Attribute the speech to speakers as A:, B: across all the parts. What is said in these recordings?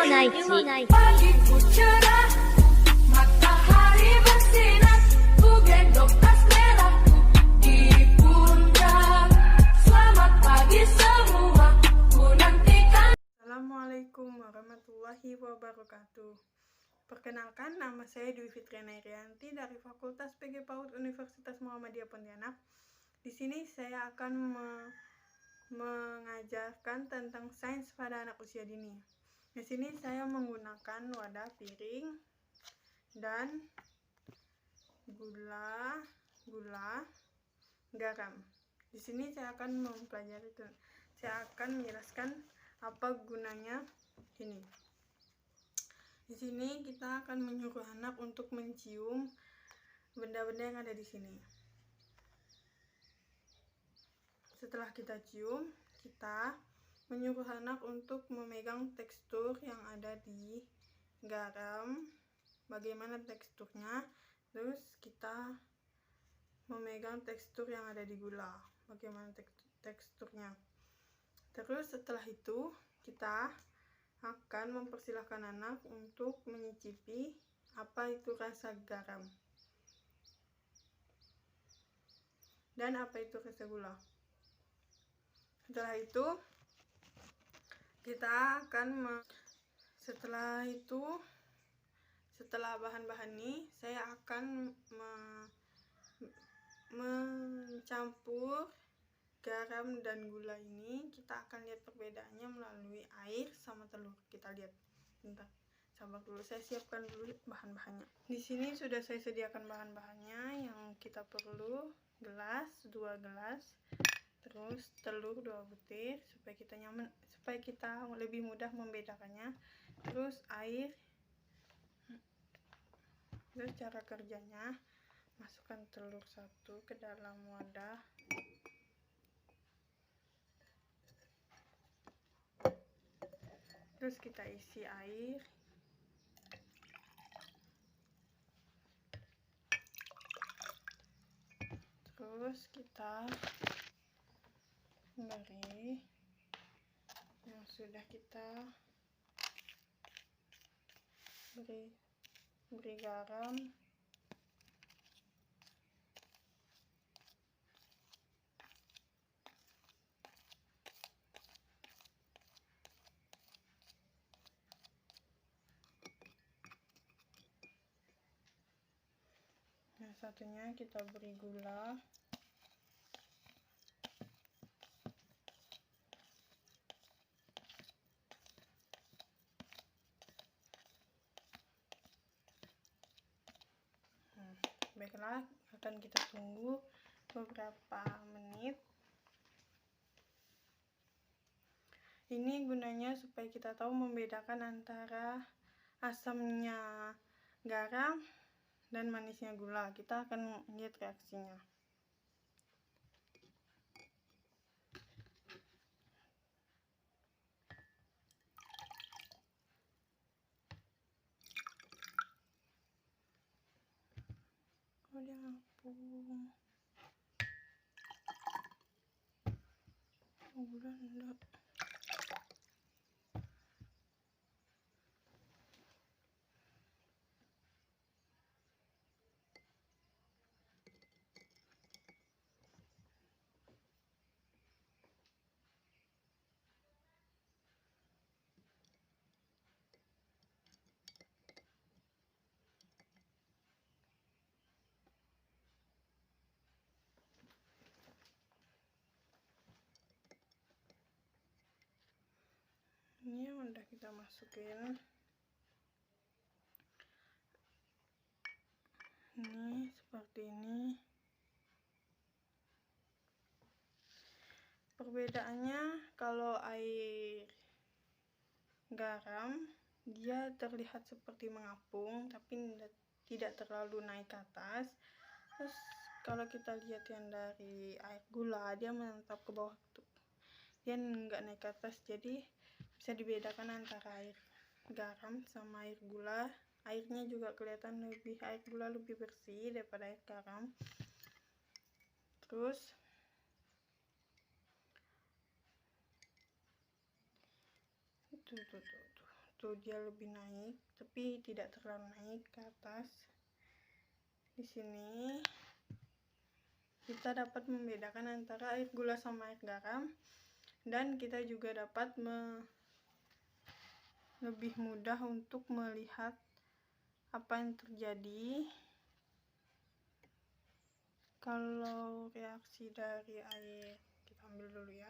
A: Nighty.
B: Pagiku cerah, matahari bersinar, ku gendong tas merahku di pundak. Selamat pagi semua, ku nantikan.
C: Assalamualaikum warahmatullahi wabarakatuh. Perkenalkan, nama saya Dwi Fitriana Irianti dari Fakultas PG PAUD Universitas Muhammadiyah Pontianak. Di sini saya akan mengajarkan tentang sains pada anak usia dini. Di sini saya menggunakan wadah piring dan gula, garam. Di sini saya akan mempelajari, saya akan menjelaskan apa gunanya ini. Di sini kita akan menyuruh anak untuk mencium benda-benda yang ada di sini. Setelah kita cium, kita menyuruh anak untuk memegang tekstur yang ada di garam, bagaimana teksturnya. Terus kita memegang tekstur yang ada di gula, bagaimana teksturnya. Terus setelah itu kita akan mempersilahkan anak untuk menyicipi apa itu rasa garam dan apa itu rasa gula. Setelah itu kita akan setelah bahan-bahan ini saya akan mencampur garam dan gula ini. Kita akan lihat perbedaannya melalui air sama telur. Kita lihat. Bentar, sabar dulu, saya siapkan dulu bahan-bahannya. Di sini sudah saya sediakan bahan-bahannya. Yang kita perlu gelas, 2 gelas, terus telur 2 butir supaya kita lebih mudah membedakannya. Terus air. Terus cara kerjanya, masukkan telur 1 ke dalam wadah. Terus kita isi air. Terus kita beri yang sudah kita beri garam. Yang satunya kita beri gula. Baiklah, akan kita tunggu beberapa menit. Ini gunanya supaya kita tahu membedakan antara asamnya garam dan manisnya gula. Kita akan lihat reaksinya. Oh, dia ngapung. Oh, gula enggak. Ini yang udah kita masukin. Ini seperti ini. Perbedaannya, kalau air garam dia terlihat seperti mengapung tapi tidak terlalu naik ke atas. Terus kalau kita lihat yang dari air gula, dia menetap ke bawah tuh, dia nggak naik ke atas. Jadi bisa dibedakan antara air garam sama air gula. Airnya juga kelihatan air gula lebih bersih daripada air garam. Terus tuh waktu dia lebih naik, tapi tidak terlalu naik ke atas. Di sini kita dapat membedakan antara air gula sama air garam, dan kita juga dapat lebih mudah untuk melihat apa yang terjadi kalau reaksi dari air. Kita ambil dulu ya.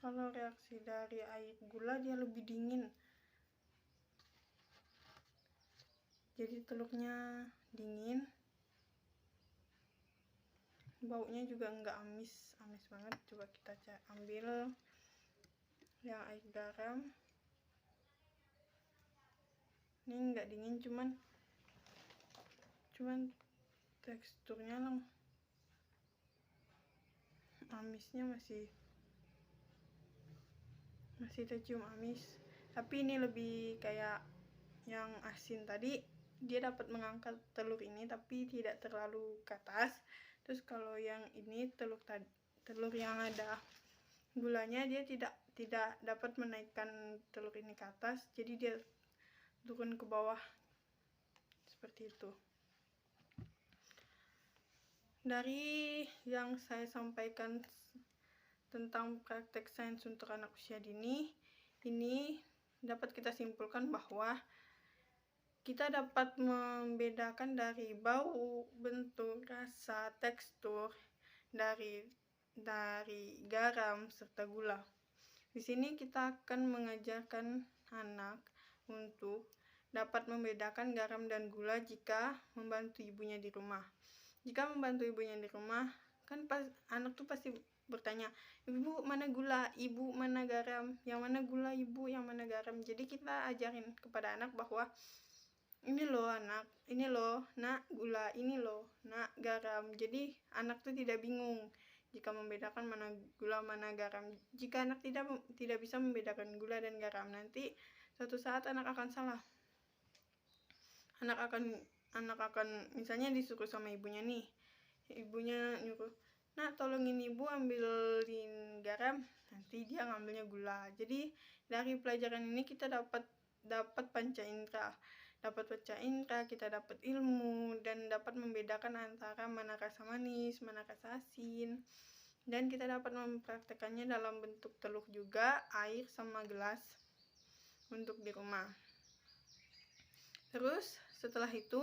C: Kalau reaksi dari air gula dia lebih dingin, jadi telurnya dingin, baunya juga enggak amis banget. Coba kita ambil yang air garam. Ini enggak dingin, cuman teksturnya amisnya masih tercium amis. Tapi ini lebih kayak yang asin tadi, dia dapat mengangkat telur ini tapi tidak terlalu ke atas. Terus kalau yang ini telur yang ada gulanya, dia tidak dapat menaikkan telur ini ke atas, jadi dia turun ke bawah seperti itu. Dari yang saya sampaikan tentang praktek sains untuk anak usia dini, ini dapat kita simpulkan bahwa kita dapat membedakan dari bau, bentuk, rasa, tekstur dari garam serta gula. Di sini kita akan mengajarkan anak untuk dapat membedakan garam dan gula jika membantu ibunya di rumah. Jika membantu ibunya di rumah, kan anak tuh pasti bertanya, ibu mana gula, ibu mana garam, yang mana gula ibu, yang mana garam. Jadi kita ajarin kepada anak bahwa ini loh anak, ini loh nak gula, ini loh nak garam. Jadi anak tuh tidak bingung jika membedakan mana gula mana garam. Jika anak tidak bisa membedakan gula dan garam, nanti suatu saat anak akan salah. Anak akan misalnya disuruh sama ibunya nih, ibunya nyuruh, nak tolongin ibu ambilin garam, nanti dia ngambilnya gula. Jadi dari pelajaran ini kita dapat panca indera, kita dapat ilmu dan dapat membedakan antara mana rasa manis, mana rasa asin, dan kita dapat mempraktekannya dalam bentuk telur juga, air sama gelas untuk di rumah. Terus setelah itu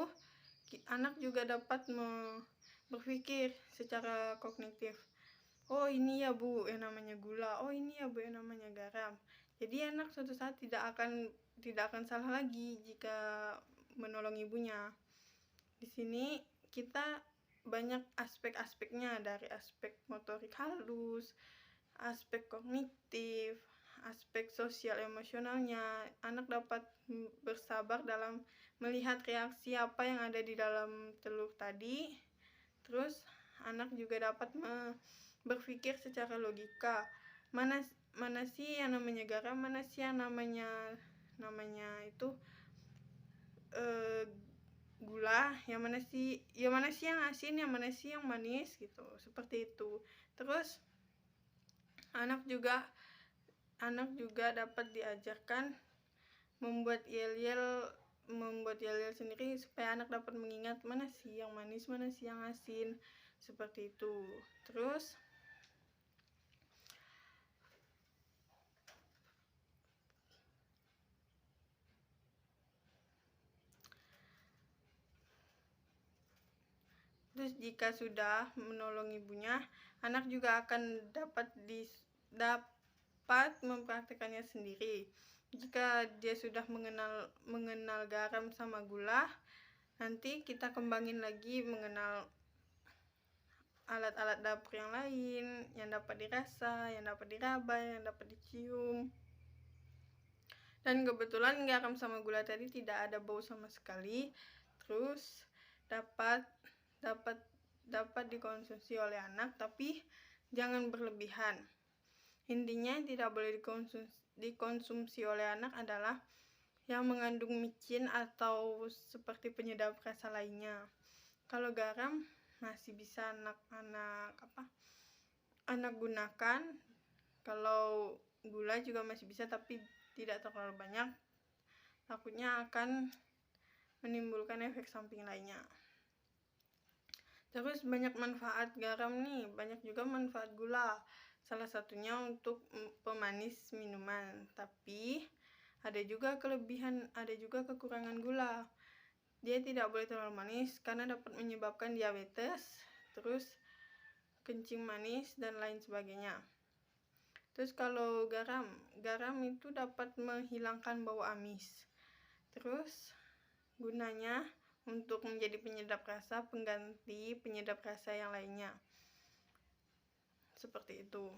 C: anak juga dapat berpikir secara kognitif. Oh ini ya bu yang namanya gula, oh ini ya bu yang namanya garam. Jadi anak suatu saat tidak akan salah lagi jika menolong ibunya. Di sini kita banyak aspek-aspeknya, dari aspek motorik halus, aspek kognitif, aspek sosial emosionalnya. Anak dapat bersabar dalam melihat reaksi apa yang ada di dalam telur tadi. Terus anak juga dapat berpikir secara logika, mana sih yang namanya garam, mana sih yang namanya itu gula, yang mana sih yang asin, yang mana sih yang manis gitu, seperti itu. Terus anak juga dapat diajarkan membuat yel-yel sendiri supaya anak dapat mengingat mana sih yang manis, mana sih yang asin, seperti itu. Terus jika sudah menolong ibunya, anak juga akan dapat mempraktekannya sendiri. Jika dia sudah mengenal garam sama gula, nanti kita kembangin lagi mengenal alat-alat dapur yang lain yang dapat dirasa, yang dapat diraba, yang dapat dicium. Dan kebetulan garam sama gula tadi tidak ada bau sama sekali. Terus dapat dikonsumsi oleh anak, tapi jangan berlebihan. Intinya tidak boleh dikonsumsi oleh anak adalah yang mengandung micin atau seperti penyedap rasa lainnya. Kalau garam masih bisa anak gunakan. Kalau gula juga masih bisa, tapi tidak terlalu banyak, takutnya akan menimbulkan efek samping lainnya. Terus banyak manfaat garam nih, banyak juga manfaat gula. Salah satunya untuk pemanis minuman, tapi ada juga kekurangan gula. Dia tidak boleh terlalu manis karena dapat menyebabkan diabetes, terus kencing manis dan lain sebagainya. Terus kalau garam itu dapat menghilangkan bau amis. Terus gunanya untuk menjadi penyedap rasa, pengganti penyedap rasa yang lainnya. Seperti itu.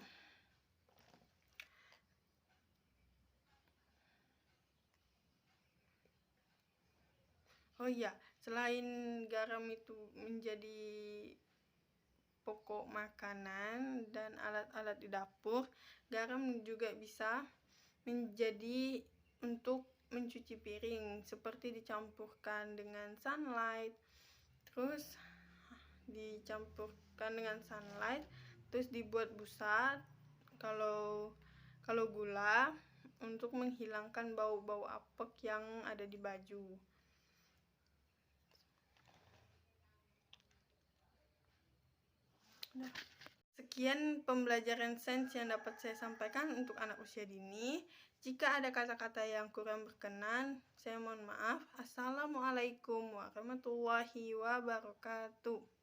C: Oh iya, selain garam itu menjadi pokok makanan dan alat-alat di dapur, garam juga bisa menjadi untuk mencuci piring, seperti dicampurkan dengan sunlight, terus terus dibuat busa kalau gula, untuk menghilangkan bau-bau apek yang ada di baju. Sekian pembelajaran sains yang dapat saya sampaikan untuk anak usia dini. Jika ada kata-kata yang kurang berkenan, saya mohon maaf. Assalamualaikum warahmatullahi wabarakatuh.